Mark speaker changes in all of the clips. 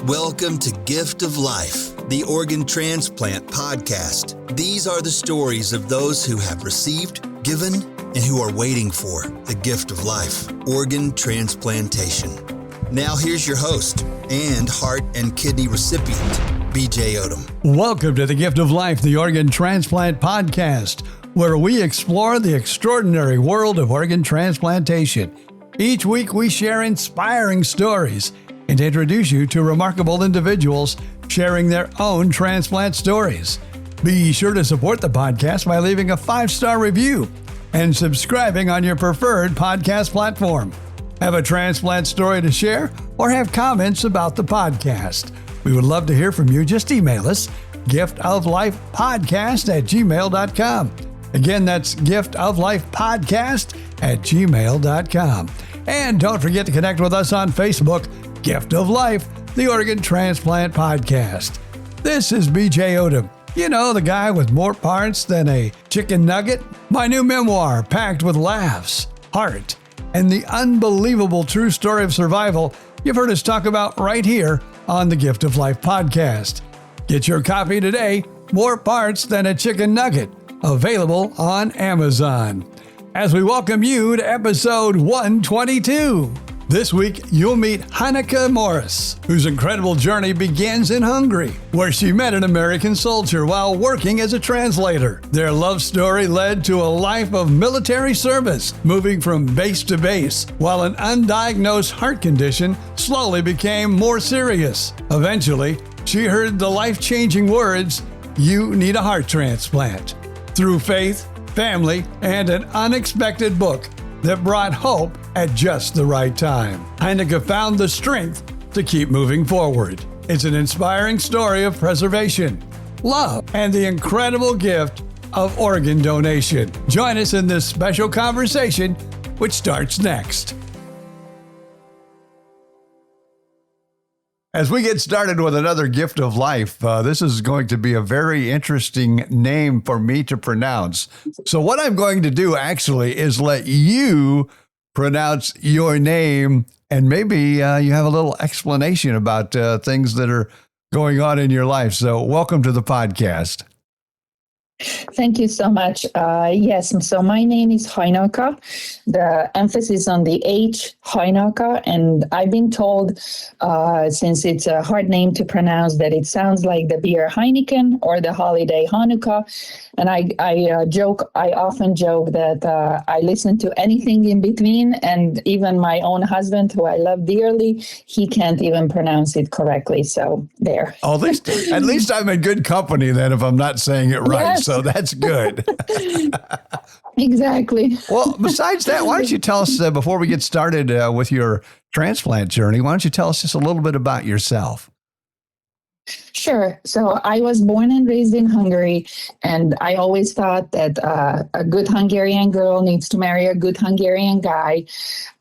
Speaker 1: Welcome to Gift of Life, the Organ Transplant Podcast. These are the stories of those who have received, given, and who are waiting for the gift of life, organ transplantation. Now here's your host and heart and kidney recipient, BJ Odom.
Speaker 2: Welcome to the Gift of Life, the Organ Transplant Podcast, where we explore the extraordinary world of organ transplantation. Each week we share inspiring stories and introduce you to remarkable individuals sharing their own transplant stories. Be sure to support the podcast by leaving a 5-star review and subscribing on your preferred podcast platform. Have a transplant story to share or have comments about the podcast? We would love to hear from you. Just email us, giftoflifepodcast@gmail.com. Again, that's giftoflifepodcast@gmail.com. And don't forget to connect with us on Facebook, Gift of Life, the Organ Transplant Podcast. This is BJ Odom. You know, the guy with more parts than a chicken nugget? My new memoir, packed with laughs, heart, and the unbelievable true story of survival you've heard us talk about right here on the Gift of Life podcast. Get your copy today, More Parts Than a Chicken Nugget, available on Amazon. As we welcome you to episode 122. This week, you'll meet Hajnalka Morse, whose incredible journey begins in Hungary, where she met an American soldier while working as a translator. Their love story led to a life of military service, moving from base to base, while an undiagnosed heart condition slowly became more serious. Eventually, she heard the life-changing words, "You need a heart transplant." Through faith, family, and an unexpected book that brought hope at just the right time, Hajnalka found the strength to keep moving forward. It's an inspiring story of preservation, love, and the incredible gift of organ donation. Join us in this special conversation, which starts next. As we get started with another Gift of Life, this is going to be a very interesting name for me to pronounce. So what I'm going to do actually is let you pronounce your name, and maybe you have a little explanation about things that are going on in your life. So welcome to the podcast.
Speaker 3: Thank you so much. Yes, so my name is Hajnalka. The emphasis on the H, Hajnalka, and I've been told, since it's a hard name to pronounce, that it sounds like the beer Heineken or the holiday Hanukkah. And I often joke that I listen to anything in between, and even my own husband, who I love dearly, he can't even pronounce it correctly. So there.
Speaker 2: Oh, at least I'm in good company then if I'm not saying it right. Yes. So that's good.
Speaker 3: Exactly.
Speaker 2: Well, besides that, why don't you tell us, before we get started with your transplant journey, why don't you tell us just a little bit about yourself?
Speaker 3: Sure. So I was born and raised in Hungary, and I always thought that a good Hungarian girl needs to marry a good Hungarian guy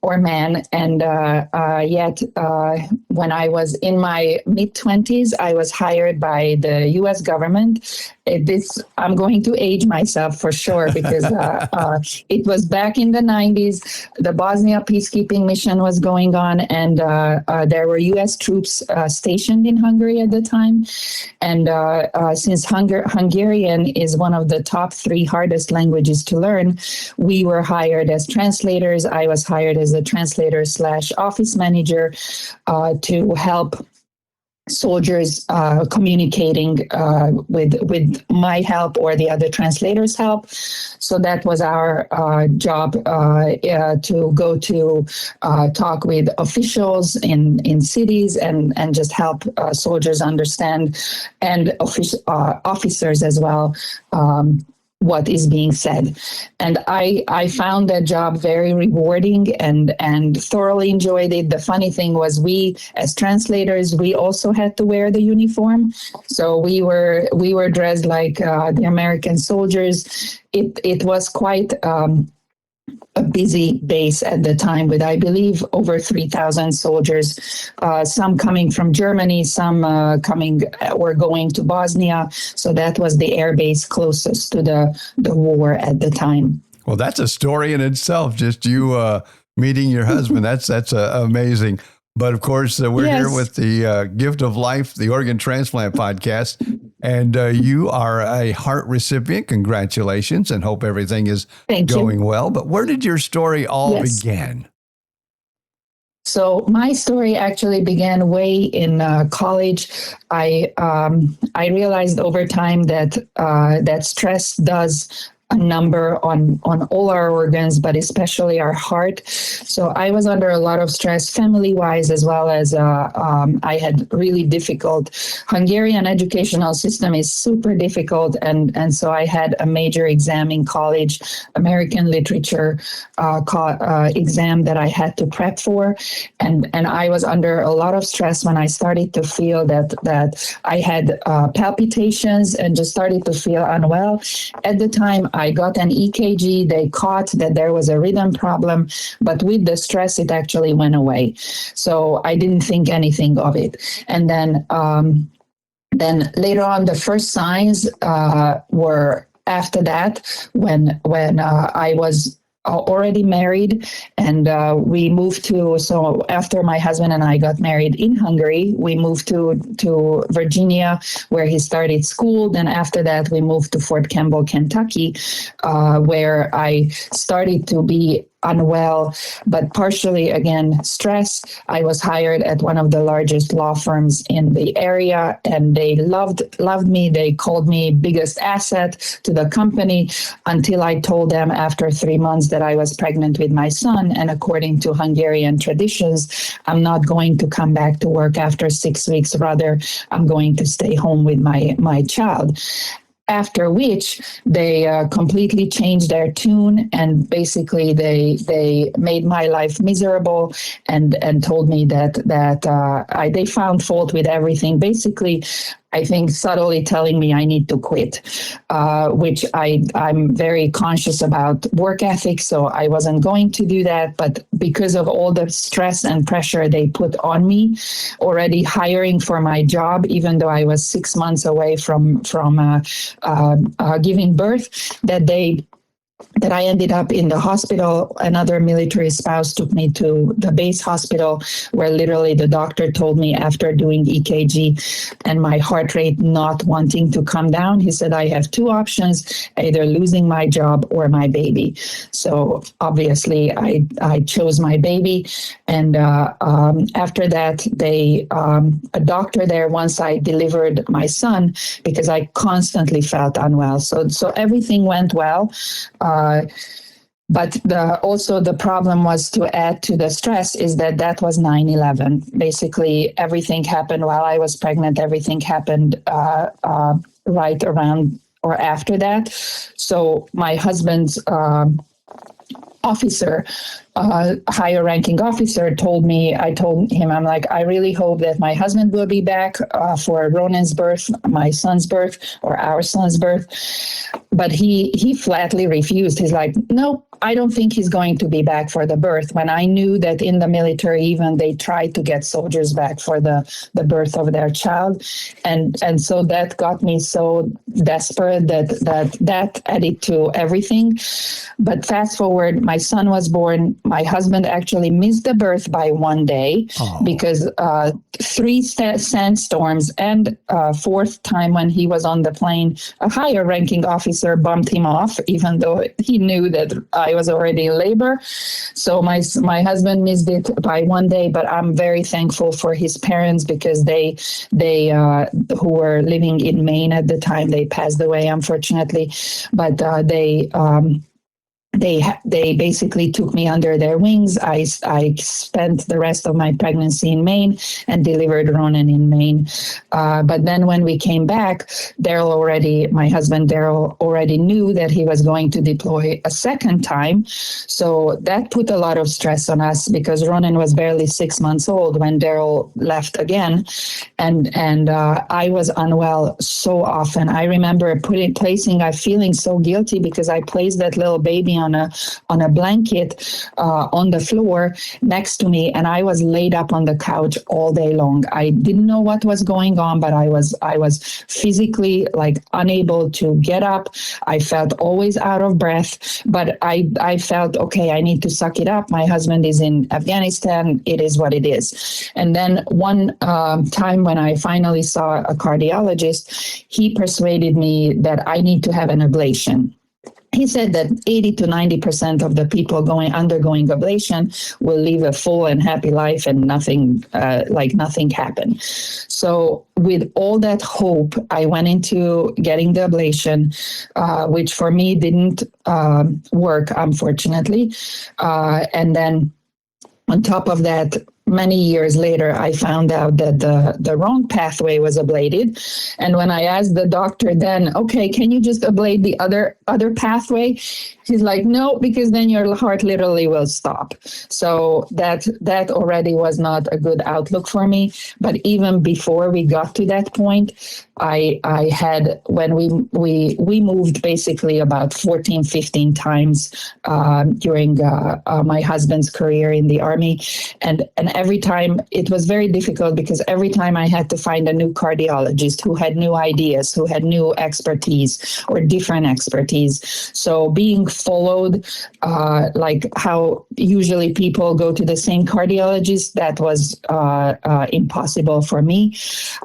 Speaker 3: or man. And yet, when I was in my mid-20s, I was hired by the U.S. government. I'm going to age myself for sure, because it was back in the 90s. The Bosnia peacekeeping mission was going on, and there were U.S. troops stationed in Hungary at the time. And since Hungarian is one of the top 3 hardest languages to learn, we were hired as translators. I was hired as a translator/office manager to help soldiers communicating with my help or the other translators' help. So that was our job, to go to talk with officials in cities and just help soldiers understand, and officers as well, what is being said. And I found that job very rewarding and thoroughly enjoyed it. The funny thing was, we as translators, we also had to wear the uniform. So we were dressed like the American soldiers. It was quite a busy base at the time, with, I believe, over 3,000 soldiers, some coming from Germany, some were going to Bosnia. So that was the air base closest to the war at the time.
Speaker 2: Well, that's a story in itself, just you meeting your husband. That's amazing. But of course, we're
Speaker 3: Yes.
Speaker 2: here with the Gift of Life, the Organ Transplant Podcast. And you are a heart recipient. Congratulations, and hope everything is
Speaker 3: Thank you.
Speaker 2: going well. But where did your story all
Speaker 3: Yes.
Speaker 2: begin?
Speaker 3: So my story actually began way in college. I realized over time that that stress does a number on all our organs, but especially our heart. So I was under a lot of stress, family-wise, as well as I had really difficult. Hungarian educational system is super difficult, and so I had a major exam in college, American literature exam that I had to prep for, and I was under a lot of stress when I started to feel that I had palpitations and just started to feel unwell. At the time, I got an EKG. They caught that there was a rhythm problem, but with the stress, it actually went away. So I didn't think anything of it. And then later on, the first signs were after that when I was already married, and we moved to, so after my husband and I got married in Hungary, we moved to Virginia, where he started school. Then after that, we moved to Fort Campbell, Kentucky, where I started to be unwell, but partially, again, stress. I was hired at one of the largest law firms in the area, and they loved me. They called me biggest asset to the company, until I told them after 3 months that I was pregnant with my son. And according to Hungarian traditions, I'm not going to come back to work after 6 weeks. Rather, I'm going to stay home with my child. After which they completely changed their tune, and basically they made my life miserable, and told me that they found fault with everything. Basically, I think subtly telling me I need to quit, which I'm very conscious about work ethic, so I wasn't going to do that. But because of all the stress and pressure they put on me, already hiring for my job, even though I was 6 months away from giving birth, that I ended up in the hospital. Another military spouse took me to the base hospital, where literally the doctor told me, after doing EKG and my heart rate not wanting to come down, he said, I have two options, either losing my job or my baby. So obviously I chose my baby. And after that, a doctor there, once I delivered my son, because I constantly felt unwell. So everything went well. But also the problem was, to add to the stress, is that was 9/11. Basically, everything happened while I was pregnant. Everything happened right around or after that. So my husband's officer, higher ranking officer, told him, I'm like, I really hope that my husband will be back for Ronan's birth, my son's birth, or our son's birth. But he flatly refused. He's like, no, I don't think he's going to be back for the birth. When I knew that in the military, even they tried to get soldiers back for the birth of their child. And so that got me so desperate that added to everything. But fast forward, my son was born. My husband actually missed the birth by 1 day because 3 sandstorms, and fourth time when he was on the plane, a higher ranking officer bumped him off, even though he knew that I was already in labor. So my husband missed it by 1 day, but I'm very thankful for his parents, because they who were living in Maine at the time, they passed away, unfortunately, but they basically took me under their wings. I spent the rest of my pregnancy in Maine and delivered Ronan in Maine. But then when we came back, my husband Daryl already knew that he was going to deploy a second time. So that put a lot of stress on us, because Ronan was barely 6 months old when Daryl left again. And I was unwell so often. I remember feeling so guilty, because I placed that little baby on a blanket on the floor next to me, and I was laid up on the couch all day long. I didn't know what was going on, but I was physically like unable to get up. I felt always out of breath, but I felt, okay, I need to suck it up. My husband is in Afghanistan. It is what it is. And then one time when I finally saw a cardiologist, he persuaded me that I need to have an ablation. He said that 80 to 90% of the people undergoing ablation will live a full and happy life and nothing happened. So with all that hope, I went into getting the ablation, which for me didn't work, unfortunately. And then on top of that, many years later, I found out that the wrong pathway was ablated. And when I asked the doctor then, okay, can you just ablate the other pathway? He's like, no, because then your heart literally will stop. So that already was not a good outlook for me. But even before we got to that point, I had, when we moved basically about 14, 15 times during my husband's career in the Army. And every time it was very difficult because every time I had to find a new cardiologist who had new ideas, who had new expertise or different expertise. So being followed, like how usually people go to the same cardiologist, that was impossible for me.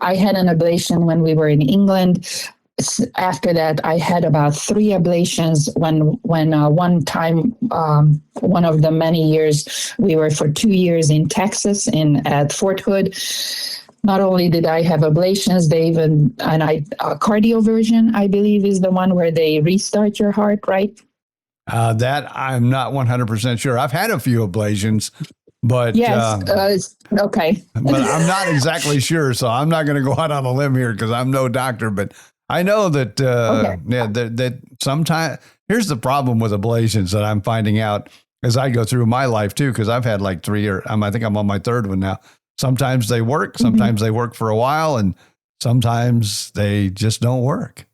Speaker 3: I had an ablation when we were in England. After that, I had about 3 ablations when one time, one of the many years, we were for 2 years in Texas at Fort Hood. Not only did I have ablations, cardioversion, I believe, is the one where they restart your heart, right?
Speaker 2: That I'm not 100% sure. I've had a few ablations, but
Speaker 3: yes, okay.
Speaker 2: But I'm not exactly sure, so I'm not going to go out on a limb here because I'm no doctor. But I know that that sometimes here's the problem with ablations that I'm finding out as I go through my life too, because I've had like 3 or I think I'm on my 3rd one now. Sometimes they work, sometimes they work for a while, and sometimes they just don't work.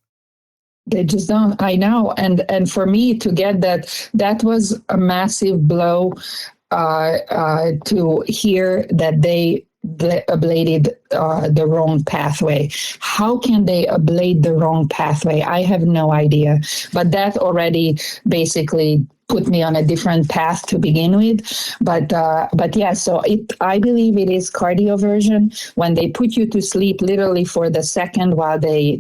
Speaker 3: They just don't. I know. And for me to get that was a massive blow to hear that they ablated the wrong pathway. How can they ablate the wrong pathway? I have no idea. But that already basically put me on a different path to begin with. But yeah, so I believe it is cardioversion when they put you to sleep literally for the second while they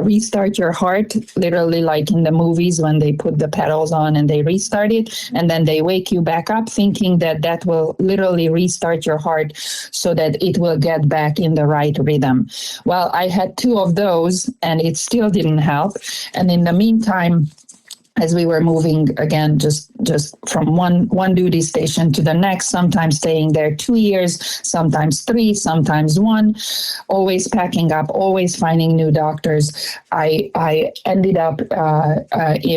Speaker 3: restart your heart, literally like in the movies when they put the pedals on and they restart it, and then they wake you back up thinking that will literally restart your heart so that it will get back in the right rhythm. Well, I had 2 of those and it still didn't help. And in the meantime, as we were moving again, just from one duty station to the next, sometimes staying there 2 years, sometimes 3, sometimes 1, always packing up, always finding new doctors. I ended up,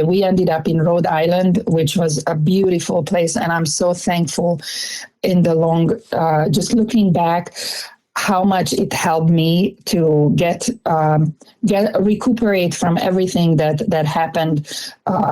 Speaker 3: we ended up in Rhode Island, which was a beautiful place. And I'm so thankful in the long, just looking back, how much it helped me to recuperate from everything that happened,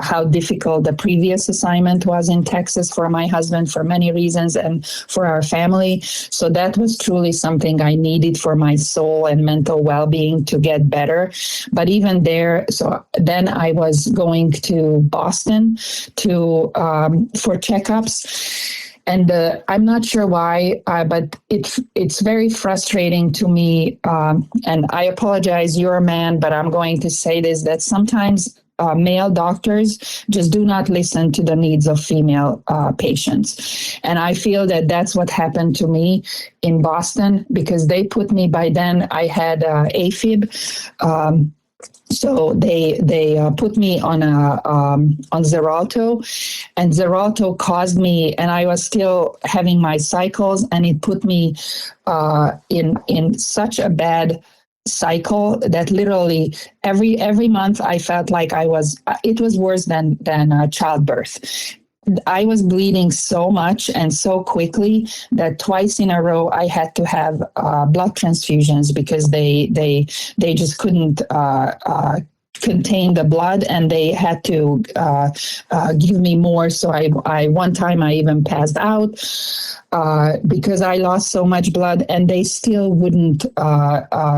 Speaker 3: how difficult the previous assignment was in Texas for my husband for many reasons and for our family. So that was truly something I needed for my soul and mental well-being to get better. But even there, so then I was going to Boston for checkups. And I'm not sure why, but it's very frustrating to me. And I apologize, you're a man, but I'm going to say this, that sometimes male doctors just do not listen to the needs of female patients. And I feel that that's what happened to me in Boston, because they put me, by then I had AFib. So they put me on Xarelto, and Xarelto caused me, and I was still having my cycles, and it put me in such a bad cycle that literally every month I felt like it was worse than childbirth. I was bleeding so much and so quickly that twice in a row I had to have blood transfusions because they just couldn't contain the blood, and they had to give me more. So I one time I even passed out because I lost so much blood, and they still wouldn't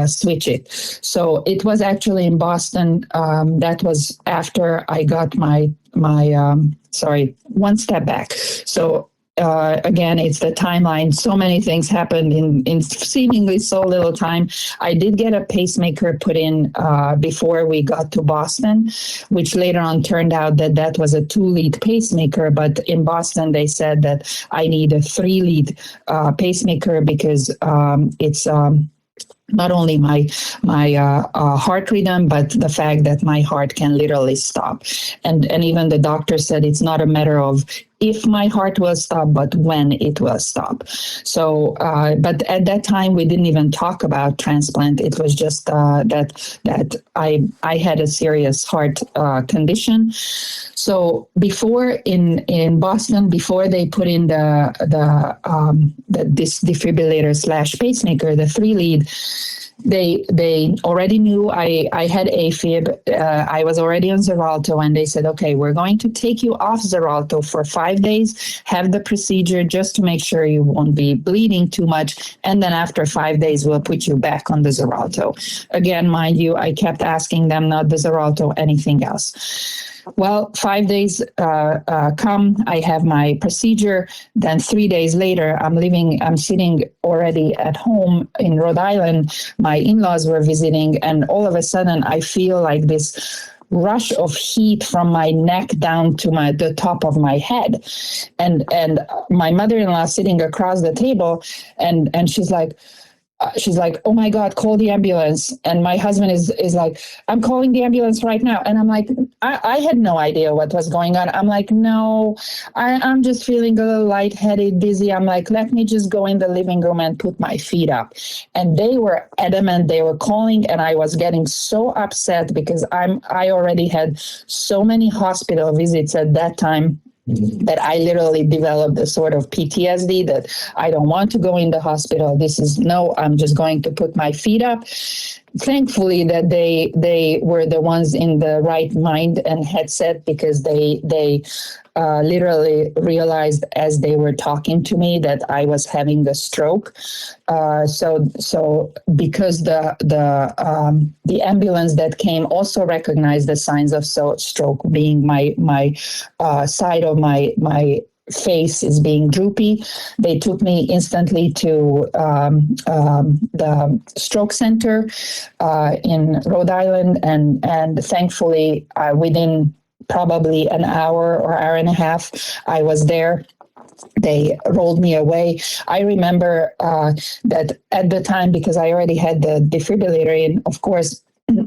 Speaker 3: switch it. So it was actually in Boston. That was after I got my one step back. So again, it's the timeline. So many things happened in seemingly so little time. I did get a pacemaker put in before we got to Boston, which later on turned out that was a 2-lead pacemaker. But in Boston, they said that I need a 3-lead pacemaker because it's not only my heart rhythm, but the fact that my heart can literally stop. And even the doctor said it's not a matter of if my heart will stop, but when it will stop. So, but at that time, we didn't even talk about transplant. It was just that I had a serious heart condition. So before in Boston, before they put in this defibrillator / pacemaker, the 3-lead, they already knew I had AFib. I was already on Xarelto, and they said, okay, we're going to take you off Xarelto for 5 days, have the procedure just to make sure you won't be bleeding too much. And then after 5 days, we'll put you back on the Xarelto. Again, mind you, I kept asking them, not the Xarelto, anything else. Well, 5 days come, I have my procedure. Then 3 days later, I'm sitting already at home in Rhode Island. My in-laws were visiting, and all of a sudden I feel like this rush of heat from my neck down to the top of my head. And my mother-in-law sitting across the table, and she's like, oh my God, call the ambulance. And my husband is like, I'm calling the ambulance right now. And I'm like, I had no idea what was going on. I'm like, no, I'm just feeling a little lightheaded, dizzy. I'm like, let me just go in the living room and put my feet up. And they were adamant. They were calling, and I was getting so upset because I already had so many hospital visits at that time that I literally developed a sort of PTSD that I don't want to go in the hospital. I'm just going to put my feet up. Thankfully that they were the ones in the right mind and headset, because they literally realized as they were talking to me that I was having a stroke. So because the ambulance that came also recognized the signs of stroke, being my side of my face is being droopy. They took me instantly to the stroke center in Rhode Island, and thankfully within probably an hour or hour and a half, I was there. They rolled me away. I remember that at the time, because I already had the defibrillator in, of course,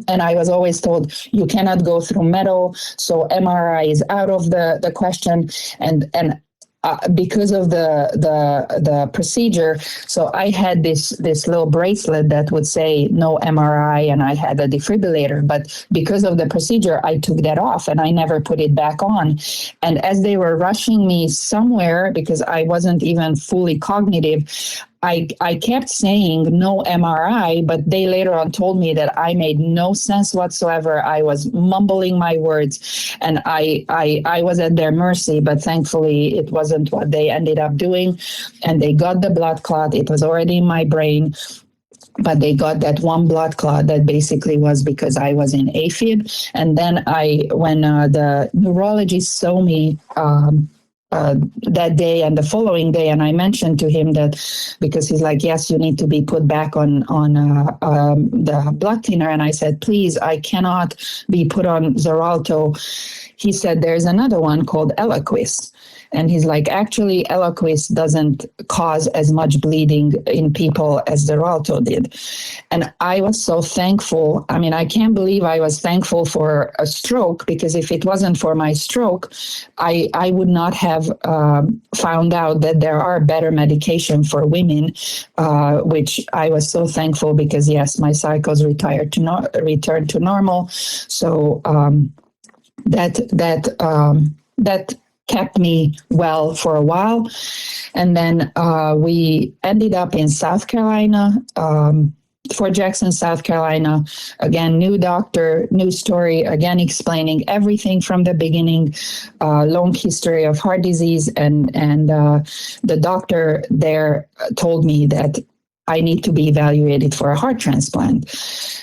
Speaker 3: and I was always told you cannot go through metal, so MRI is out of the question. And because of the procedure, so I had this little bracelet that would say no MRI, and I had a defibrillator. But because of the procedure, I took that off and I never put it back on. And as they were rushing me somewhere, because I wasn't even fully cognitive, I kept saying no MRI, but they later on told me that I made no sense whatsoever. I was mumbling my words, and I was at their mercy, but thankfully it wasn't what they ended up doing. And they got the blood clot. It was already in my brain, but they got that one blood clot that basically was because I was in AFib. And then when the neurologist saw me, that day and the following day, and I mentioned to him that, because he's like, yes, you need to be put back on the blood thinner. And I said, please, I cannot be put on Xarelto. He said, there's another one called Eliquis. And he's like, actually, Eliquis doesn't cause as much bleeding in people as Xarelto did. And I was so thankful. I mean, I can't believe I was thankful for a stroke, because if it wasn't for my stroke, I would not have found out that there are better medication for women, which I was so thankful, because, yes, my cycles returned to normal. So that kept me well for a while. And then we ended up in South Carolina Fort Jackson, South Carolina. Again, new doctor, new story, again, explaining everything from the beginning, long history of heart disease. And the doctor there told me that I need to be evaluated for a heart transplant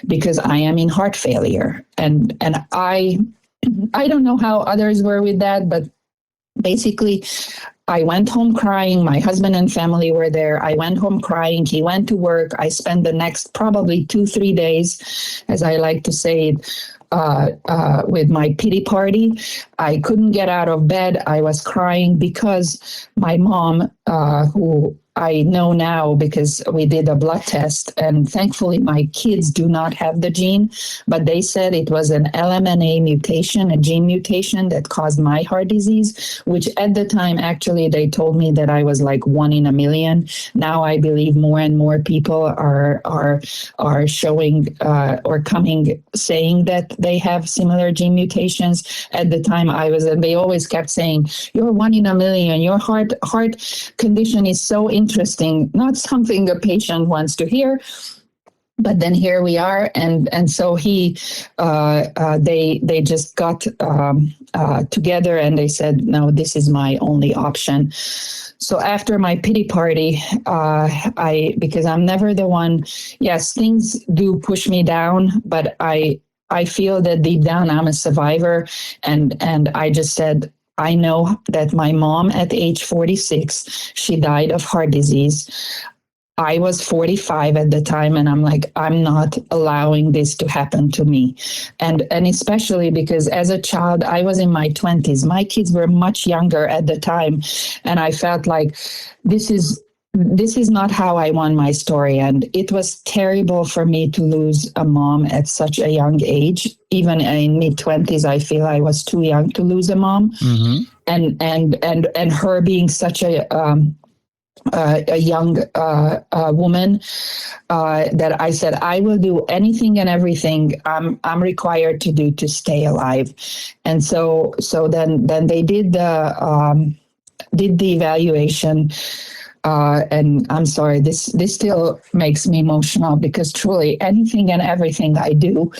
Speaker 3: because I am in heart failure. And I don't know how others were with that, but basically, I went home crying. My husband and family were there. I went home crying. He went to work. I spent the next probably 2-3 days, as I like to say it, with my pity party. I couldn't get out of bed. I was crying because my mom, who I know now because we did a blood test, and thankfully my kids do not have the gene, but they said it was an LMNA mutation, a gene mutation that caused my heart disease, which at the time, actually, they told me that I was like 1 in a million. Now I believe more and more people are showing or coming saying that they have similar gene mutations. At the time and they always kept saying, you're 1 in a million, your heart condition is so interesting, not something a patient wants to hear. But then here we are, and so they just got together and they said, no, this is my only option. So after my pity party, because I'm never the one. Yes, things do push me down, but I feel that deep down I'm a survivor, and I just said, I know that my mom at age 46, she died of heart disease. I was 45 at the time, and I'm like, I'm not allowing this to happen to me. And especially because as a child, I was in my 20s. My kids were much younger at the time. And I felt like this is not how I want my story. And it was terrible for me to lose a mom at such a young age. Even in mid-20s, I feel I was too young to lose a mom. Mm-hmm. And her being such a young woman, that I said, I will do anything and everything I'm required to do to stay alive. And so then they did the evaluation. And I'm sorry, this still makes me emotional because truly anything and everything I do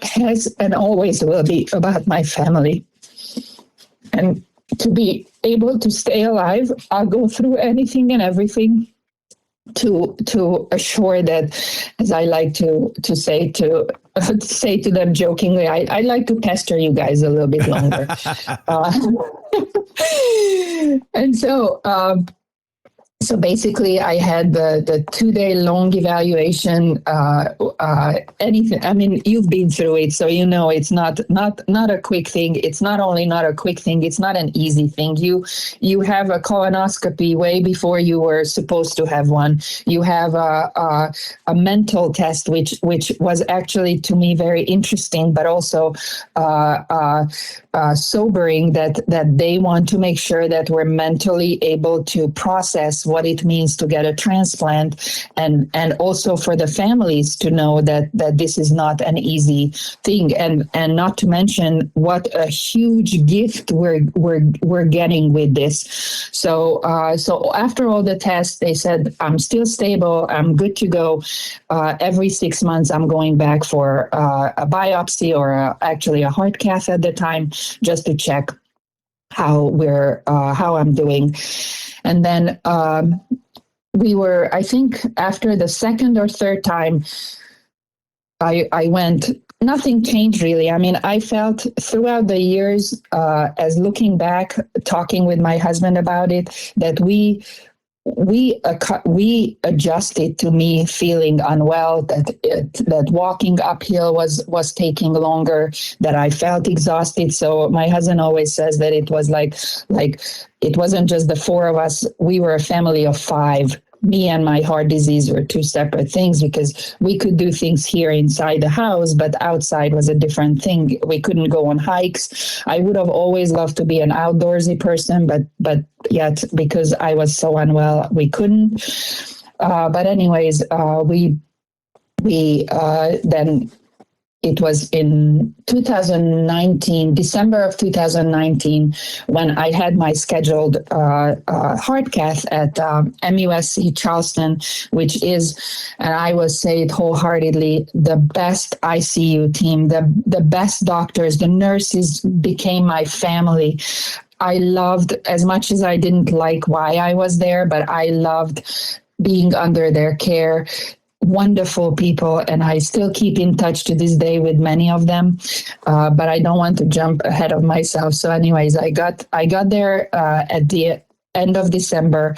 Speaker 3: has and always will be about my family. And to be able to stay alive, I'll go through anything and everything to assure that, as I like to say to them jokingly, I like to pester you guys a little bit longer. And so basically, I had the 2-day long evaluation. Anything. I mean, you've been through it, so you know it's not a quick thing. It's not only not a quick thing; it's not an easy thing. You have a colonoscopy way before you were supposed to have one. You have a mental test, which was actually to me very interesting, but also sobering. That they want to make sure that we're mentally able to process what it means to get a transplant, and also for the families to know that this is not an easy thing, and not to mention what a huge gift we're getting with this. So after all the tests, they said I'm still stable, I'm good to go. Every 6 months, I'm going back for a biopsy or actually a heart cath at the time, just to check how I'm doing. And then we were, I think after the second or third time I went, nothing changed really. I mean, I felt throughout the years, as looking back, talking with my husband about it, that we adjusted to me feeling unwell, that walking uphill was taking longer, that I felt exhausted. So my husband always says that it was like it wasn't just the 4 of us. We were a family of 5. Me and my heart disease were 2 separate things, because we could do things here inside the house, but outside was a different thing. We couldn't go on hikes. I would have always loved to be an outdoorsy person, but yet because I was so unwell, we couldn't. But anyways, we then it was in 2019, December of 2019, when I had my scheduled heart cath at MUSC Charleston, which is, and I will say it wholeheartedly, the best ICU team, the best doctors, the nurses became my family. I loved, as much as I didn't like why I was there, but I loved being under their care. Wonderful people, and I still keep in touch to this day with many of them, but I don't want to jump ahead of myself. So anyways, I got there at the end of December,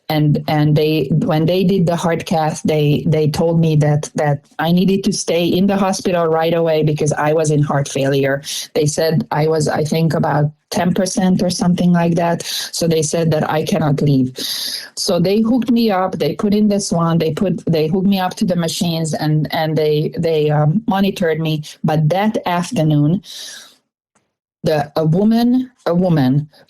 Speaker 3: and they, when they did the heart cath, they told me that I needed to stay in the hospital right away because I was in heart failure. They said I was, I think, about 10% or something like that. So they said that I cannot leave. So they hooked me up. They put in the Swan. They hooked me up to the machines, and they monitored me. But that afternoon, a woman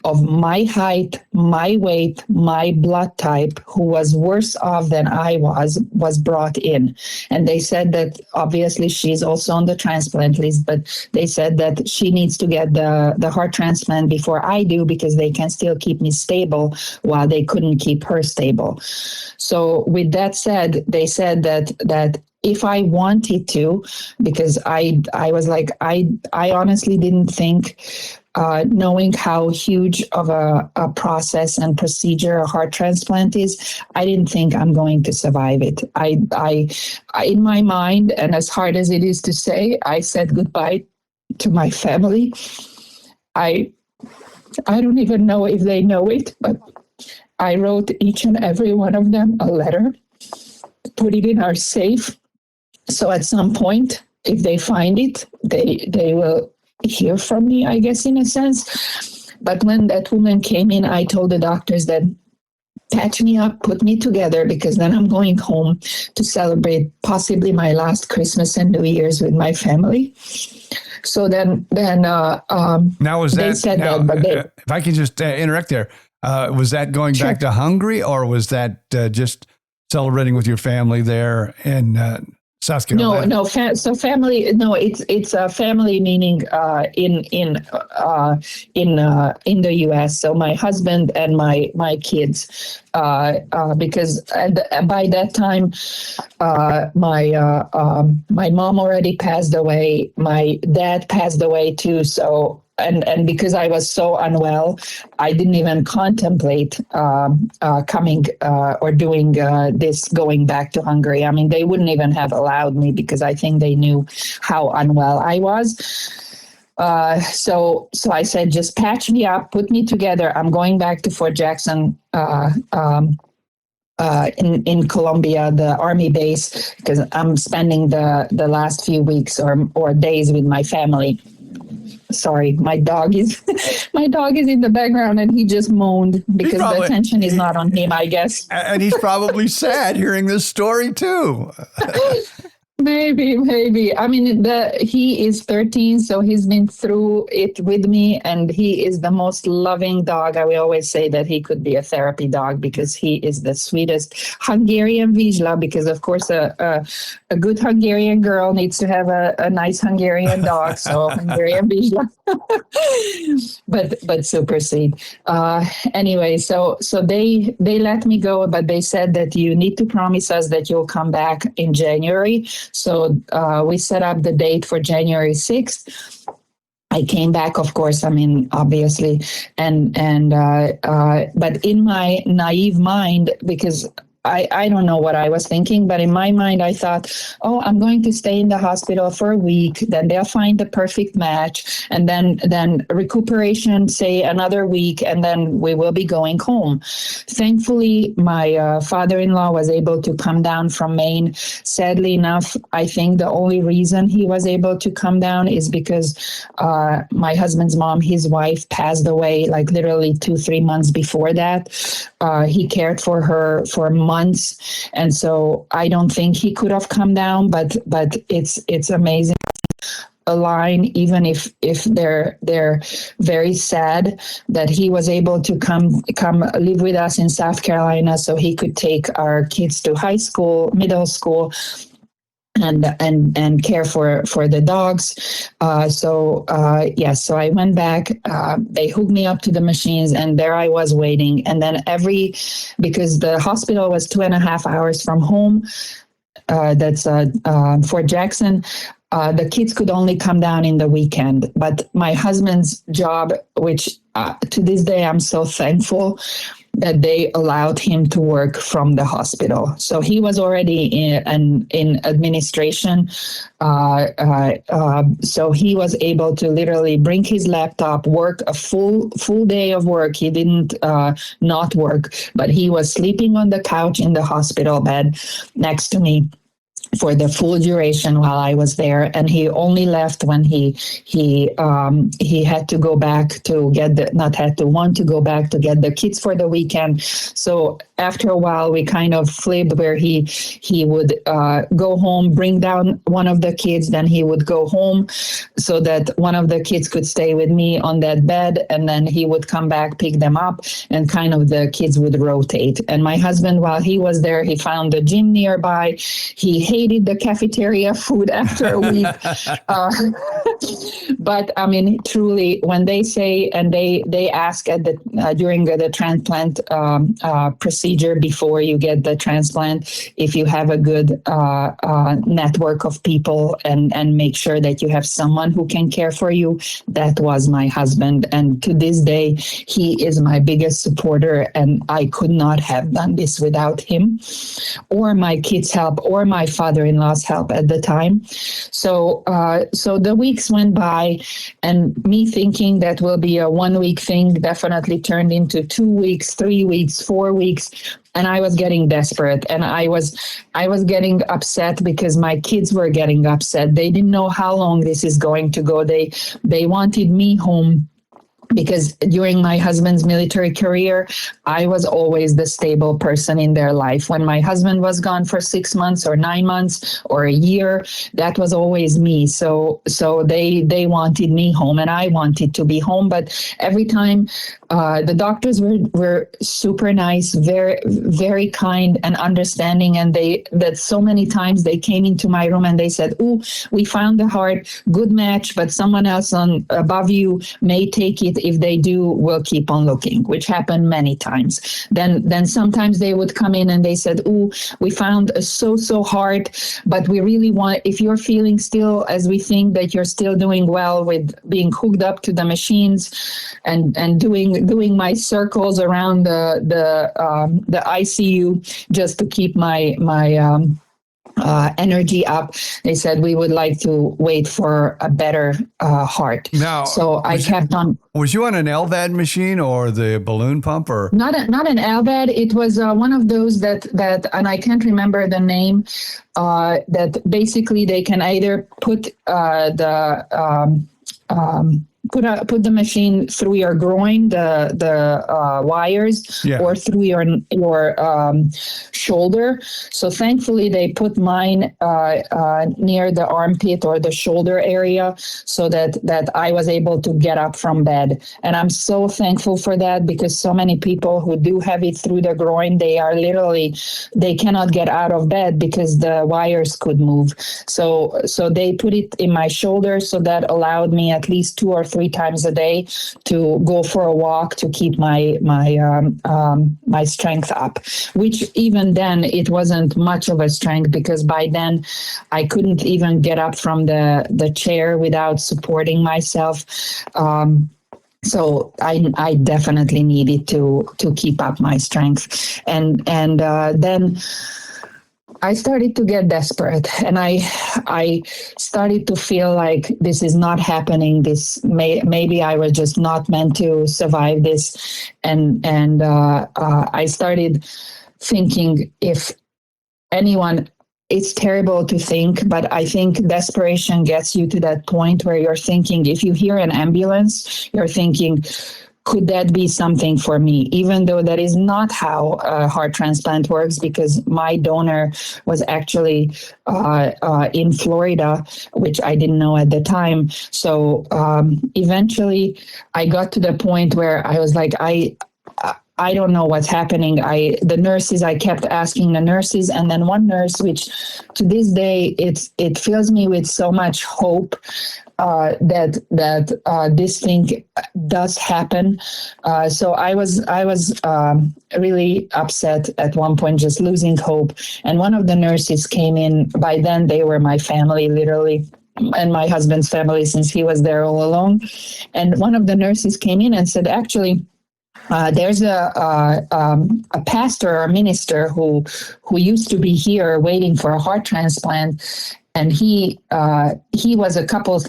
Speaker 3: of my height, my weight, my blood type, who was worse off than I was brought in. And they said that obviously she's also on the transplant list, but they said that she needs to get the heart transplant before I do, because they can still keep me stable while they couldn't keep her stable. So with that said, they said that if I wanted to, because I was like, I honestly didn't think, knowing how huge of a process and procedure a heart transplant is, I didn't think I'm going to survive it. I in my mind, and as hard as it is to say, I said goodbye to my family. I don't even know if they know it, but I wrote each and every one of them a letter, put it in our safe. So at some point, if they find it, they will hear from me, I guess, in a sense. But when that woman came in, I told the doctors that patch me up, put me together, because then I'm going home to celebrate possibly my last Christmas and New Year's with my family. So then
Speaker 2: now was
Speaker 3: they
Speaker 2: that,
Speaker 3: said
Speaker 2: now,
Speaker 3: that, but they,
Speaker 2: if I could just interrupt there, was that going
Speaker 3: Sure.
Speaker 2: back to Hungary, or was that just celebrating with your family there in South Carolina?
Speaker 3: No. So family. No, it's a family, meaning in the U.S. So my husband and my kids, because by that time, my mom already passed away. My dad passed away too. So. And because I was so unwell, I didn't even contemplate coming or doing this, going back to Hungary. I mean, they wouldn't even have allowed me, because I think they knew how unwell I was. So I said, just patch me up, put me together. I'm going back to Fort Jackson in Colombia, the Army base, because I'm spending the last few weeks or days with my family. Sorry, my dog is in the background, and he just moaned because the attention is not on him, I guess.
Speaker 2: And he's probably sad hearing this story too.
Speaker 3: Maybe. I mean, he is 13, so he's been through it with me, and he is the most loving dog. I will always say that he could be a therapy dog, because he is the sweetest Hungarian Vizsla, because of course a good Hungarian girl needs to have a nice Hungarian dog. So Hungarian Vizsla, but super sweet. Anyway, so they let me go, but they said that you need to promise us that you'll come back in January. So we set up the date for January 6th. I came back, of course, I mean, obviously, but in my naive mind, because I don't know what I was thinking, but in my mind, I thought, oh, I'm going to stay in the hospital for a week. Then they'll find the perfect match. And then recuperation, say another week, and then we will be going home. Thankfully, my father-in-law was able to come down from Maine. Sadly enough, I think the only reason he was able to come down is because my husband's mom, his wife, passed away like literally 2-3 months before that. He cared for her for months, and so I don't think he could have come down. But it's amazing. A line, even if they're very sad, that he was able to come live with us in South Carolina, so he could take our kids to high school, middle school. and care for the dogs. So I went back. They hooked me up to the machines, and there I was waiting. And then because the hospital was 2.5 hours from home, that's Fort Jackson. The kids could only come down in the weekend. But my husband's job, which to this day I'm so thankful that they allowed him to work from the hospital. So he was already in administration. So he was able to literally bring his laptop, work a full day of work. He didn't not work, but he was sleeping on the couch in the hospital bed next to me for the full duration while I was there, and he only left when he had to go back to get want to go back to get the kids for the weekend. So after a while, we kind of flipped, where he would go home, bring down one of the kids, then he would go home, so that one of the kids could stay with me on that bed, and then he would come back, pick them up, and kind of the kids would rotate. And my husband, while he was there, he found a gym nearby. He hated the cafeteria food after a week. But I mean, truly, when they say, and they ask at during the transplant procedure before you get the transplant, if you have a good network of people and make sure that you have someone who can care for you. That was my husband. And to this day, he is my biggest supporter. And I could not have done this without him, or my kids' help, or my father-in-law's help at the time. So the weeks went by, and me thinking that will be a 1 week thing definitely turned into 2 weeks, 3 weeks, 4 weeks. And I was getting desperate, and I was getting upset because my kids were getting upset. They didn't know how long this is going to go. They wanted me home, because during my husband's military career, I was always the stable person in their life. When my husband was gone for 6 months or 9 months or a year, that was always me. So they wanted me home, and I wanted to be home. But every time the doctors were super nice, very, very kind and understanding. And that so many times they came into my room and they said, "Oh, we found the heart, good match, but someone else above you may take it. If they do, we'll keep on looking," which happened many times. Then sometimes they would come in and they said, "Oh, we found a so heart, but we really want, if you're feeling still as we think that you're still doing well with being hooked up to the machines and doing my circles around the ICU just to keep my energy up," they said, "We would like to wait for a better heart."
Speaker 2: Now,
Speaker 3: so I kept on.
Speaker 2: Was you on an LVAD machine or the balloon pump, or
Speaker 3: not an LVAD? It was one of those that, and I can't remember the name. That basically they can either put put the machine through your groin, the wires, or through your shoulder. So thankfully they put mine near the armpit or the shoulder area, so that I was able to get up from bed. And I'm so thankful for that, because so many people who do have it through the groin, they cannot get out of bed because the wires could move. So they put it in my shoulder, so that allowed me at least 2 or 3 times a day to go for a walk to keep my strength up, which even then it wasn't much of a strength, because by then I couldn't even get up from the chair without supporting myself. So I definitely needed to keep up my strength. And then I started to get desperate, and I started to feel like this is not happening. Maybe I was just not meant to survive this, and I started thinking, if anyone. It's terrible to think, but I think desperation gets you to that point where you're thinking, if you hear an ambulance, you're thinking, could that be something for me? Even though that is not how heart transplant works, because my donor was actually in Florida, which I didn't know at the time. So eventually I got to the point where I was like, I don't know what's happening. I kept asking the nurses, and then one nurse, which to this day, it fills me with so much hope that this thing does happen. So I was really upset at one point, just losing hope. And one of the nurses came in. By then, they were my family, literally. And my husband's family, since he was there all alone. And one of the nurses came in and said, actually, there's a pastor or minister who used to be here waiting for a heart transplant, and he was a couple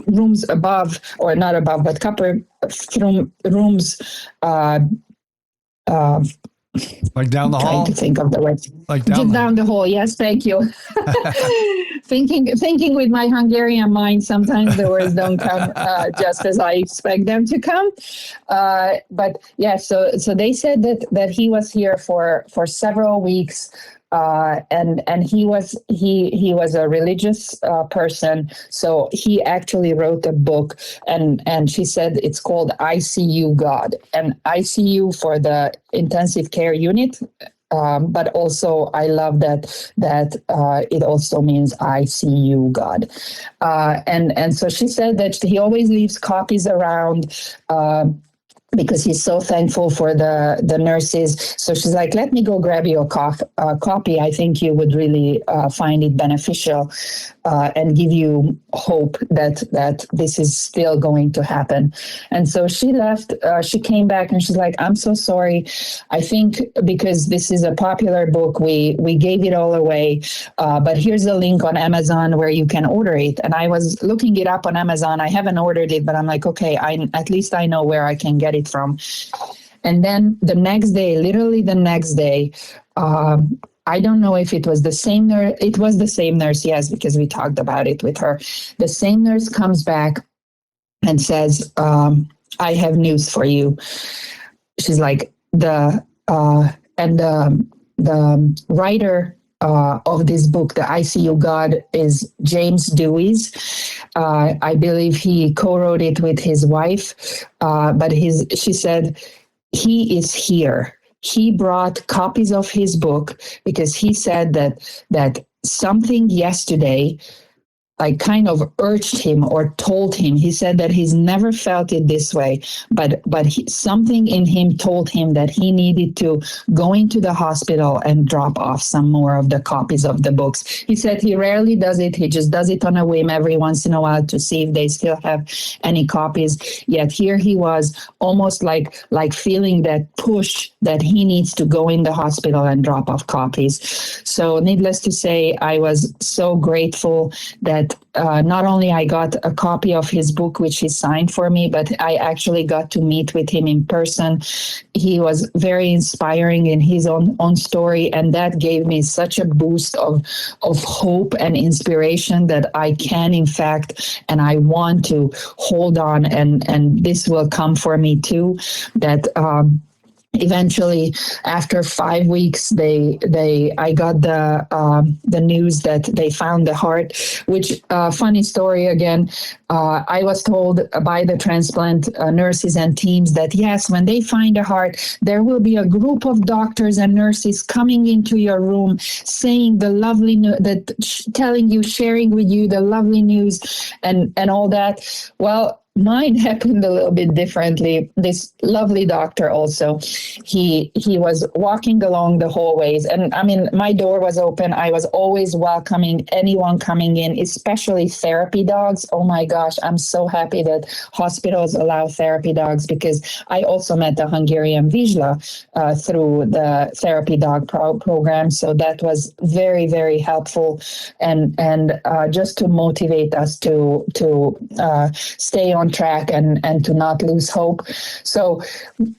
Speaker 3: rooms above, or not above, but couple rooms.
Speaker 2: Like down the hall?
Speaker 3: Trying to think of the word.
Speaker 2: Like
Speaker 3: down the hall. Yes, thank you. Thinking with my Hungarian mind, sometimes the words don't come just as I expect them to come. But yeah, so they said that he was here for several weeks. And he was a religious person, so he actually wrote a book, and she said it's called ICU God, and ICU for the intensive care unit. But also, I love that it also means ICU God, and so she said that he always leaves copies around. Because he's so thankful for the nurses. So she's like, let me go grab you a copy. I think you would really find it beneficial and give you hope that this is still going to happen. And so she left. She came back and she's like, I'm so sorry. I think because this is a popular book, we gave it all away. But here's a link on Amazon where you can order it. And I was looking it up on Amazon. I haven't ordered it, but I'm like, okay, at least I know where I can get it from. And then the next day, literally the next day, I don't know if it was the same nurse. It was the same nurse, yes, because we talked about it with her. The same nurse comes back and says, I have news for you. She's like, the writer of this book, The ICU God, is James Dewey's. I believe he co-wrote it with his wife, but she said, he is here. He brought copies of his book because he said that something yesterday like kind of urged him or told him. He said that he's never felt it this way, but something in him told him that he needed to go into the hospital and drop off some more of the copies of the books. He said he rarely does it. He just does it on a whim every once in a while to see if they still have any copies. Yet here he was, almost like feeling that push that he needs to go in the hospital and drop off copies. So needless to say, I was so grateful that not only I got a copy of his book, which he signed for me, but I actually got to meet with him in person. He was very inspiring in his own story, and that gave me such a boost of hope and inspiration that I can, in fact, and I want to hold on, and this will come for me too, that eventually, after 5 weeks, I got the news that they found the heart. Which funny story again. I was told by the transplant nurses and teams that yes, when they find a heart, there will be a group of doctors and nurses coming into your room, saying the lovely telling you, sharing with you the lovely news, and all that. Well, mine happened a little bit differently. This lovely doctor also, he was walking along the hallways, and I mean, my door was open. I was always welcoming anyone coming in, especially therapy dogs. Oh my gosh, I'm so happy that hospitals allow therapy dogs, because I also met a Hungarian Vizsla through the therapy dog program. So that was very, very helpful, and just to motivate us to stay on track and to not lose hope. So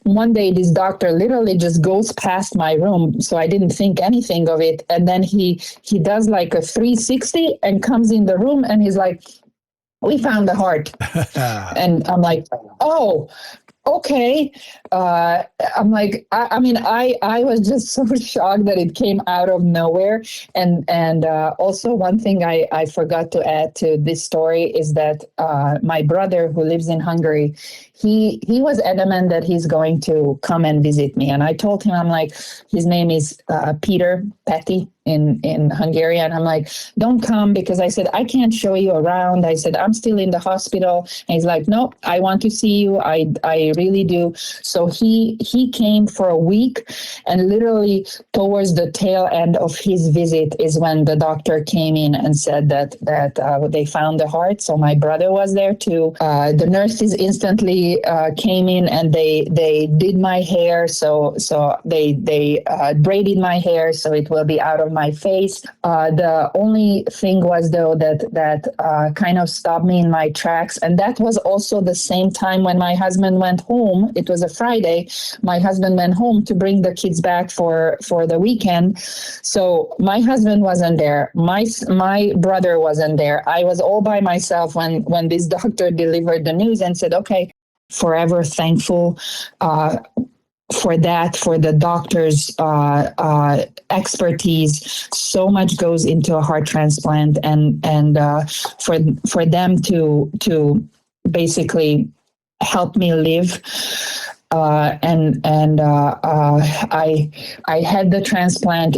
Speaker 3: one day this doctor literally just goes past my room, so I didn't think anything of it, and then he does like a 360 and comes in the room, and he's like, we found the heart. And I'm like, oh, okay. I'm like, I was just so shocked that it came out of nowhere. And also one thing I forgot to add to this story is that my brother who lives in Hungary, he was adamant that he's going to come and visit me. And I told him, I'm like, his name is Peter Petty in Hungarian. I'm like, don't come, because I said, I can't show you around. I said, I'm still in the hospital. And he's like, no, I want to see you. I really do. So he came for a week, and literally towards the tail end of his visit is when the doctor came in and said that they found the heart. So my brother was there too. The nurses instantly came in and they did my hair. So they braided my hair so it will be out of my face. The only thing was though that kind of stopped me in my tracks, and that was also the same time when my husband went home. It was a Friday. My husband went home to bring the kids back for the weekend. So my husband wasn't there. My brother wasn't there. I was all by myself when this doctor delivered the news and said, okay, forever thankful for that, for the doctor's expertise. So much goes into a heart transplant, and for them to basically help me live. I had the transplant.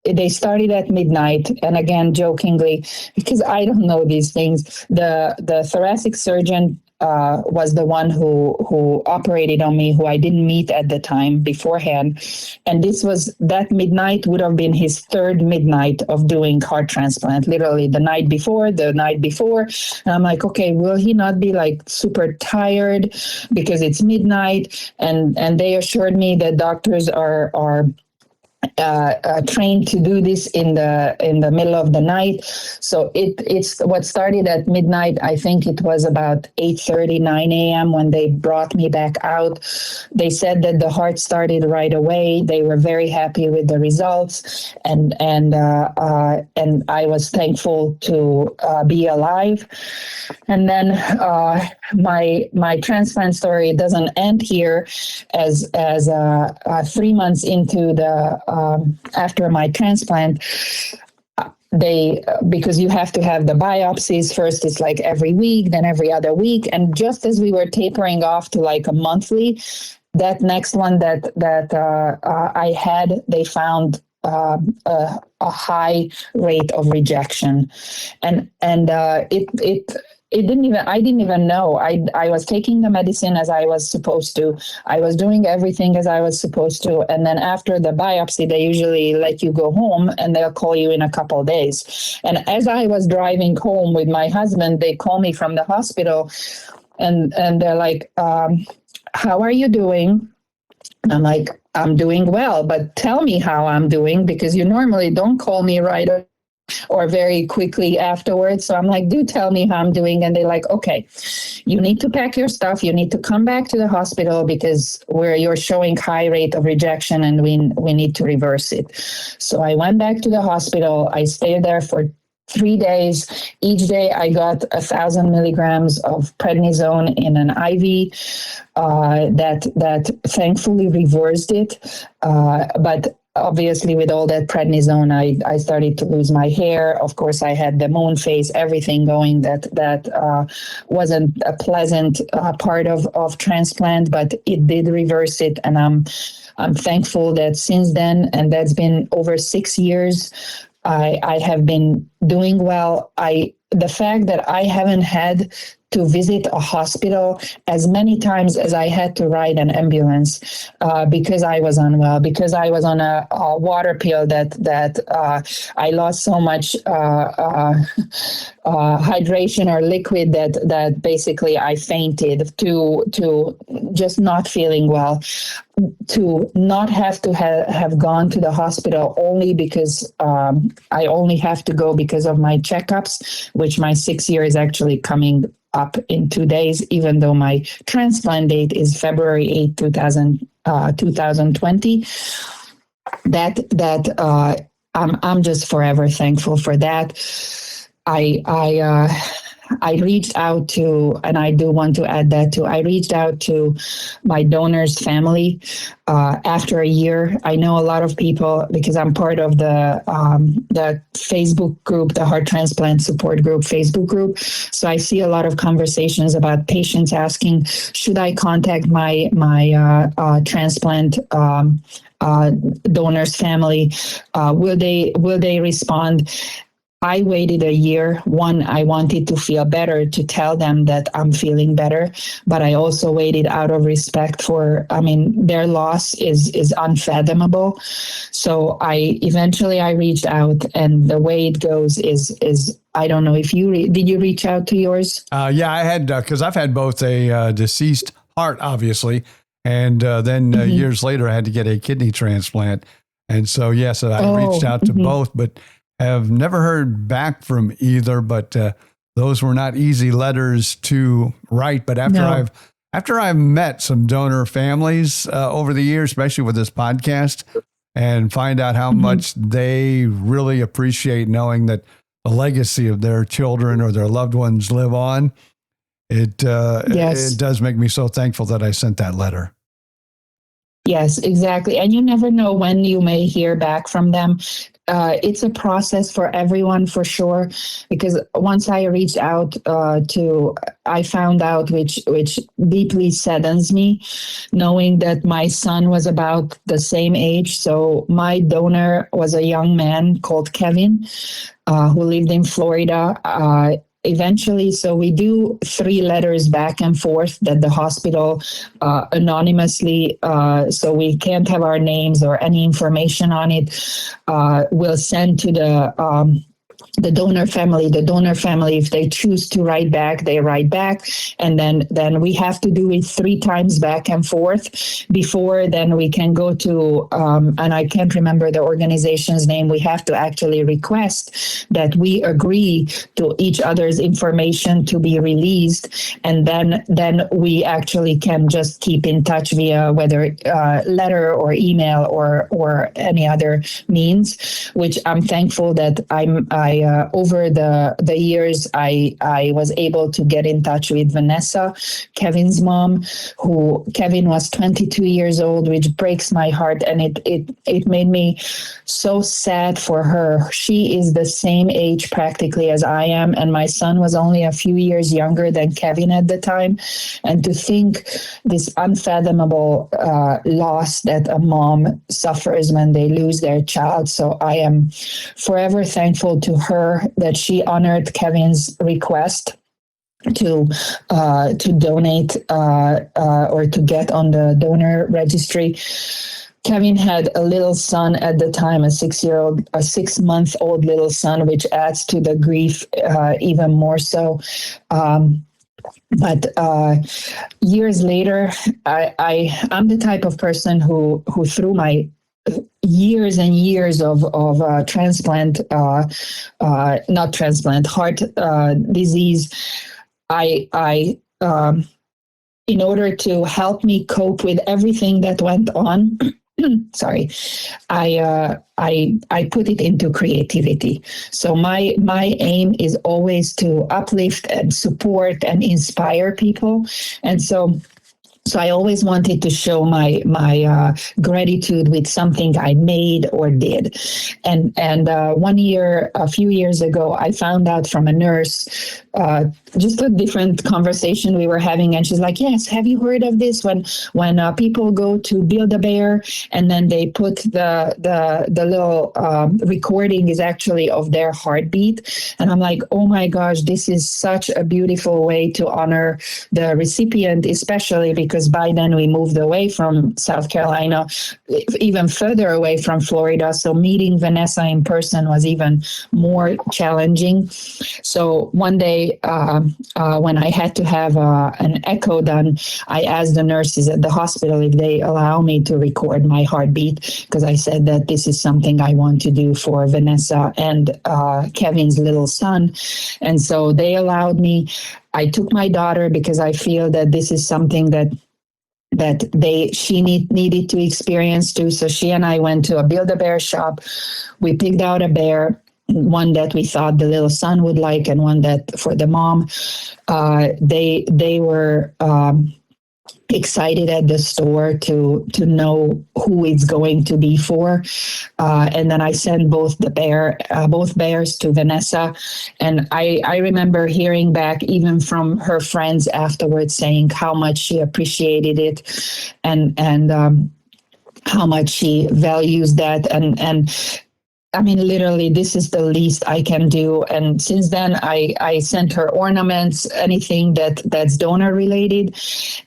Speaker 3: They started at midnight, and again, jokingly, because I don't know these things, the thoracic surgeon was the one who operated on me, who I didn't meet at the time beforehand. And that midnight would have been his third midnight of doing heart transplant, literally the night before. And I'm like, okay, will he not be like super tired because it's midnight? And they assured me that doctors are trained to do this in the middle of the night. So it's what started at midnight. I think it was about 8:30, 9 a.m. when they brought me back out. They said that the heart started right away. They were very happy with the results, and I was thankful to be alive. And then my transplant story doesn't end here, as 3 months into after my transplant, because you have to have the biopsies first. It's like every week, then every other week, and just as we were tapering off to like a monthly, that next one that I had, they found a high rate of rejection, and I didn't even know. I was taking the medicine as I was supposed to. I was doing everything as I was supposed to. And then after the biopsy, they usually let you go home and they'll call you in a couple of days. And as I was driving home with my husband, they call me from the hospital and they're like, how are you doing? And I'm like, I'm doing well, but tell me how I'm doing, because you normally don't call me right away or very quickly afterwards. So I'm like, do tell me how I'm doing. And they're like, okay, you need to pack your stuff. You need to come back to the hospital because you're showing high rate of rejection and we need to reverse it. So I went back to the hospital. I stayed there for 3 days. Each day I got 1,000 milligrams of prednisone in an IV that thankfully reversed it. But obviously, with all that prednisone, I started to lose my hair. Of course, I had the moon face, everything going that wasn't a pleasant part of transplant, but it did reverse it. And I'm thankful that since then, and that's been over 6 years, I have been doing well. The fact that I haven't had to visit a hospital as many times as I had to ride an ambulance because I was unwell, because I was on a water pill that I lost so much hydration or liquid that basically I fainted, to just not feeling well, to not have to have gone to the hospital only because I only have to go because of my checkups, which my 6 year is actually coming up in 2 days, even though my transplant date is February 8, 2020. I'm just forever thankful for that. I reached out to, and I do want to add that too, I reached out to my donor's family after a year. I know a lot of people because I'm part of the Facebook group, the Heart Transplant Support Group Facebook group. So I see a lot of conversations about patients asking, should I contact my transplant donor's family? Will they respond? I waited a year. One, I wanted to feel better, to tell them that I'm feeling better, but I also waited out of respect for, their loss is unfathomable. So I reached out, and the way it goes is I don't know if did you reach out to yours?
Speaker 2: Yeah, I had, because I've had both a deceased heart, obviously, and then years later I had to get a kidney transplant. And so, yes, I reached out to both, but have never heard back from either, but those were not easy letters to write. But after I've met some donor families over the years, especially with this podcast, and find out how much they really appreciate knowing that the legacy of their children or their loved ones live on, it does make me so thankful that I sent that letter.
Speaker 3: Yes, exactly. And you never know when you may hear back from them. It's a process for everyone, for sure, because once I reached out I found out, which deeply saddens me, knowing that my son was about the same age. So my donor was a young man called Kevin, who lived in Florida. Eventually, so we do 3 letters back and forth that the hospital anonymously, so we can't have our names or any information on it, will send to the donor family. The donor family, if they choose to write back, they write back. And then we have to do it 3 times back and forth before then we can go to, and I can't remember the organization's name. We have to actually request that we agree to each other's information to be released. And then we actually can just keep in touch via whether letter or email or any other means, which I'm thankful that over the years, I was able to get in touch with Vanessa, Kevin's mom, Kevin was 22 years old, which breaks my heart. And it made me so sad for her. She is the same age practically as I am. And my son was only a few years younger than Kevin at the time. And to think this unfathomable loss that a mom suffers when they lose their child. So I am forever thankful to her that she honored Kevin's request to donate or to get on the donor registry. Kevin had a little son at the time, a 6-month-old little son, which adds to the grief even more so. But years later, I'm the type of person who through my years and years of transplant, not transplant, heart disease, I in order to help me cope with everything that went on, sorry, I put it into creativity. So my aim is always to uplift and support and inspire people. And so I always wanted to show my gratitude with something I made or did. And a few years ago, I found out from a nurse, just a different conversation we were having. And she's like, yes, have you heard of this? When people go to Build-A-Bear and then they put the little recording is actually of their heartbeat. And I'm like, oh my gosh, this is such a beautiful way to honor the recipient, especially because by then we moved away from South Carolina, even further away from Florida. So meeting Vanessa in person was even more challenging. So one day when I had to have an echo done, I asked the nurses at the hospital if they allow me to record my heartbeat, because I said that this is something I want to do for Vanessa and Kevin's little son. And so they allowed me. I took my daughter because I feel that this is something that she needed to experience too. So she and I went to a Build-A-Bear shop. We picked out a bear. one that we thought the little son would like, and one that for the mom. They were excited at the store to know who it's going to be for, and then I sent both bears to Vanessa, and I remember hearing back even from her friends afterwards saying how much she appreciated it, and how much she values that, and I mean, literally, this is the least I can do. And since then, I sent her ornaments, anything that's donor related,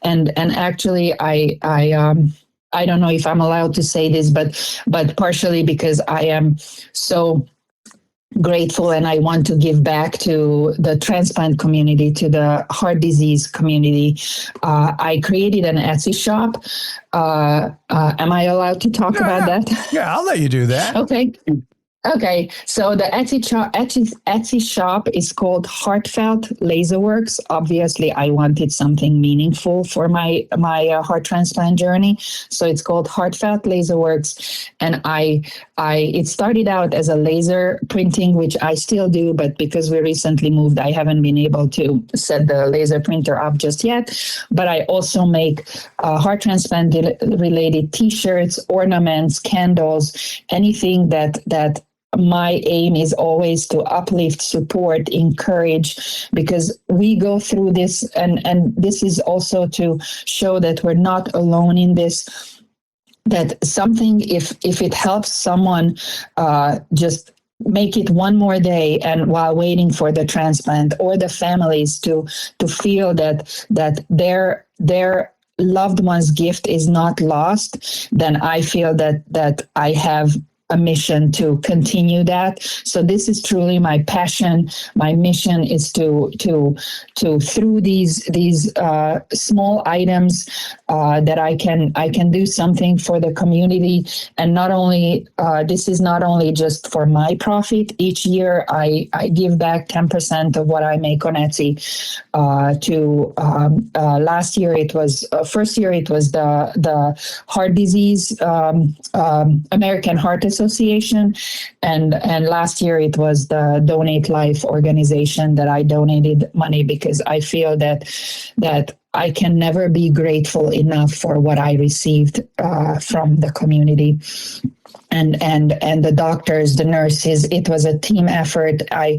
Speaker 3: and actually, I don't know if I'm allowed to say this, but partially because I am so grateful and I want to give back to the transplant community, to the heart disease community. I created an Etsy shop. Am I allowed to talk about that?
Speaker 2: Yeah, I'll let you do that.
Speaker 3: Okay, so the Etsy shop is called Heartfelt Laserworks. Obviously, I wanted something meaningful for my heart transplant journey, so it's called Heartfelt Laserworks. And it started out as a laser printing, which I still do, but because we recently moved, I haven't been able to set the laser printer up just yet. But I also make heart transplant related T-shirts, ornaments, candles, anything that my aim is always to uplift, support, encourage, because we go through this, and this is also to show that we're not alone in this, that something, if it helps someone, just make it one more day, and while waiting for the transplant, or the families to feel that their loved one's gift is not lost, then I feel that I have a mission to continue that. So this is truly my passion. My mission is to through these small items that I can do something for the community. And not only this is not only just for my profit. Each year I give back 10% of what I make on Etsy. Last year it was first year it was the heart disease American Heart Association, and last year it was the Donate Life organization that I donated money, because I feel that I can never be grateful enough for what I received from the community. And the doctors, the nurses, it was a team effort. I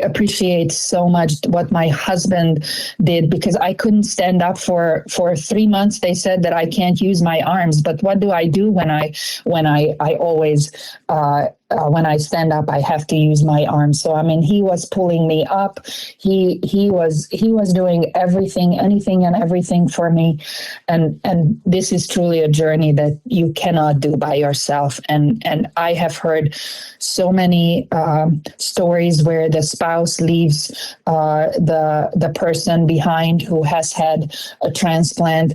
Speaker 3: appreciate so much what my husband did, because I couldn't stand up for 3 months. They said that I can't use my arms, but what do I do when I always when I stand up, I have to use my arms. So I mean, he was pulling me up. He was doing everything, anything and everything for me. And this is truly a journey that you cannot do by yourself. And I have heard so many stories where the spouse leaves the person behind who has had a transplant.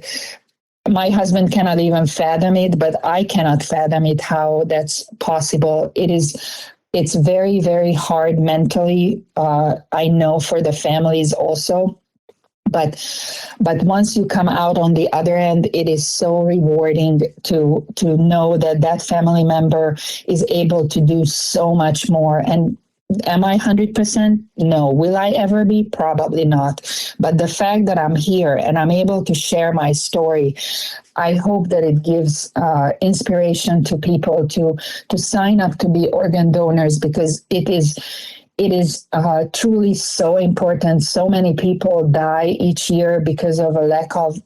Speaker 3: My husband cannot even fathom it, but I cannot fathom it, how that's possible. It's very, very hard mentally. I know for the families also. But once you come out on the other end, it is so rewarding to know that family member is able to do so much more. And am I 100%? No. Will I ever be? Probably not. But the fact that I'm here and I'm able to share my story, I hope that it gives inspiration to people to sign up to be organ donors, because it is truly so important. So many people die each year because of a lack of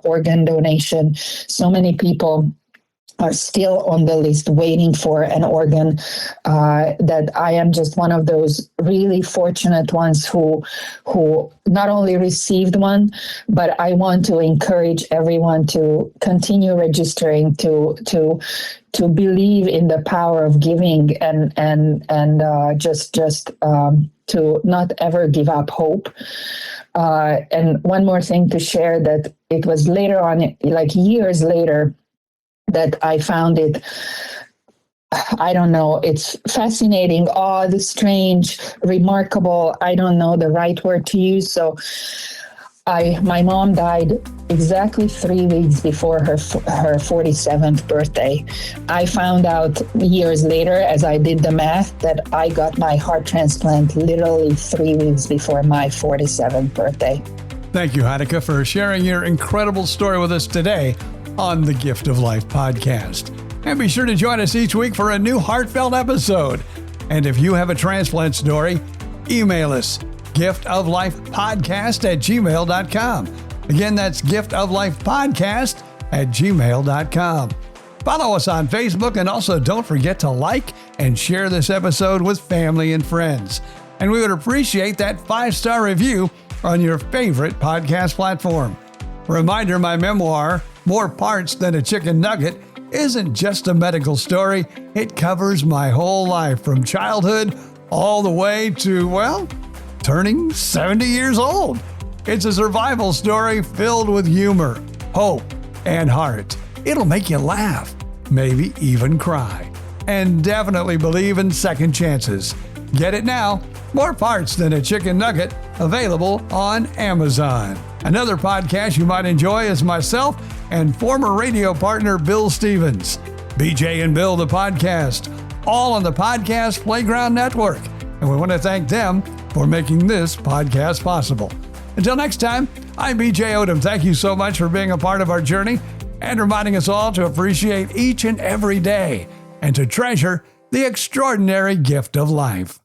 Speaker 3: organ donation. So many people are still on the list waiting for an organ, that I am just one of those really fortunate ones who not only received one, but I want to encourage everyone to continue registering, to believe in the power of giving, and just to not ever give up hope. And one more thing to share, that it was later on, like years later, that I found it, I don't know, it's fascinating, odd, strange, remarkable. I don't know the right word to use. So My mom died exactly 3 weeks before her 47th birthday. I found out years later, as I did the math, that I got my heart transplant literally 3 weeks before my 47th birthday.
Speaker 2: Thank you, Hajnalka, for sharing your incredible story with us today on the Gift of Life podcast. And be sure to join us each week for a new heartfelt episode. And if you have a transplant story, email us, giftoflifepodcast@gmail.com. Again, that's giftoflifepodcast@gmail.com. Follow us on Facebook, and also don't forget to like and share this episode with family and friends. And we would appreciate that 5-star review on your favorite podcast platform. Reminder, my memoir, More Parts Than a Chicken Nugget, isn't just a medical story. It covers my whole life from childhood all the way to, well, turning 70 years old. It's a survival story filled with humor, hope, and heart. It'll make you laugh, maybe even cry, and definitely believe in second chances. Get it now. More Parts Than a Chicken Nugget, available on Amazon. Another podcast you might enjoy is myself and former radio partner Bill Stevens. BJ and Bill, the podcast, all on the Podcast Playground Network. And we want to thank them for making this podcast possible. Until next time, I'm BJ Odom. Thank you so much for being a part of our journey and reminding us all to appreciate each and every day and to treasure the extraordinary gift of life.